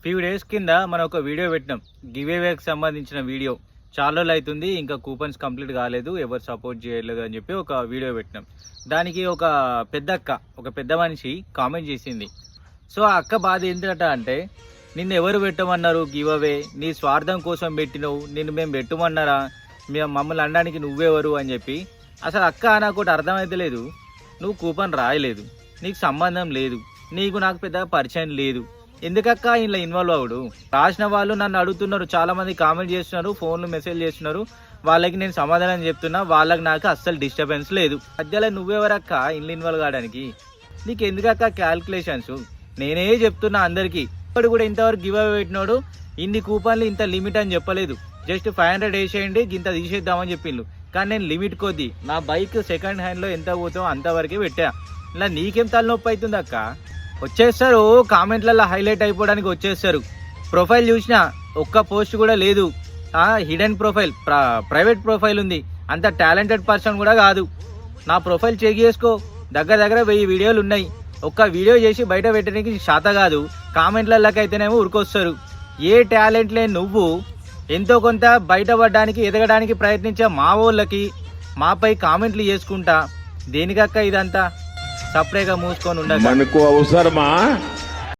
Few days కింద మనం ఒక వీడియో పెట్టినాం, గివేవేకి సంబంధించిన వీడియో. చాలా రోజులు అవుతుంది, ఇంకా కూపన్స్ కంప్లీట్ కాలేదు, ఎవరు సపోర్ట్ చేయలేదు అని చెప్పి ఒక వీడియో పెట్టినాం. దానికి ఒక పెద్ద మనిషి కామెంట్ చేసింది. సో ఆ అక్క బాధ ఏంటంట అంటే, నిన్ను ఎవరు పెట్టమన్నారు గివవే, నీ స్వార్థం కోసం పెట్టినవు, నిన్ను మేము పెట్టమన్నారా, మేము మమ్మల్ని అనడానికి నువ్వెవరు అని చెప్పి. అసలు అక్క నాకు ఒకటి అర్థమైతే లేదు, నువ్వు కూపన్ రాయలేదు, నీకు సంబంధం లేదు, నీకు నాకు పెద్దగా పరిచయం లేదు, ఎందుకక్క ఇలా ఇన్వాల్వ్ అవ్వడు. రాసిన వాళ్ళు నన్ను అడుగుతున్నారు, చాలా మంది కామెంట్ చేస్తున్నారు, ఫోన్లు మెసేజ్ చేస్తున్నారు, వాళ్ళకి నేను సమాధానం చెప్తున్నా, వాళ్ళకి నాకు అస్సలు డిస్టర్బెన్స్ లేదు. మధ్యలో నువ్వెవరక్క ఇంట్లో ఇన్వాల్వ్ కావడానికి, నీకు ఎందుకక్క క్యాల్కులేషన్స్? నేనే చెప్తున్నా అందరికీ. ఇప్పుడు కూడా ఇంతవరకు గివ్ అవే పెట్టినాడు, ఇన్ని కూపన్లు ఇంత లిమిట్ అని చెప్పలేదు, జస్ట్ 500 వేసేయండి ఇంత తీసేద్దామని చెప్పిండు. కానీ నేను లిమిట్ కొద్ది నా బైక్ సెకండ్ హ్యాండ్లో ఎంత పోతామో అంతవరకే పెట్టా. ఇలా నీకేం తలనొప్పి అవుతుంది అక్క? వచ్చేస్తారు కామెంట్లలో హైలైట్ అయిపోవడానికి వచ్చేస్తారు. ప్రొఫైల్ చూసినా ఒక్క పోస్ట్ కూడా లేదు, హిడెన్ ప్రొఫైల్, ప్రైవేట్ ప్రొఫైల్ ఉంది, అంత టాలెంటెడ్ పర్సన్ కూడా కాదు. నా ప్రొఫైల్ చెక్ చేసుకో, దగ్గర 1000 వీడియోలు ఉన్నాయి, ఒక్క వీడియో చేసి బయట పెట్టడానికి శాత కాదు, కామెంట్లకైతేనేమో ఉరికొస్తారు. ఏ టాలెంట్ లేని నువ్వు ఎంతో కొంత బయటపడడానికి ఎదగడానికి ప్రయత్నించే మా వాళ్ళకి మాపై కామెంట్లు చేసుకుంటా దేనికక్క ఇదంతా? సపరేట్గా మూసుకొని ఉండదు. మనకు అవసరమా?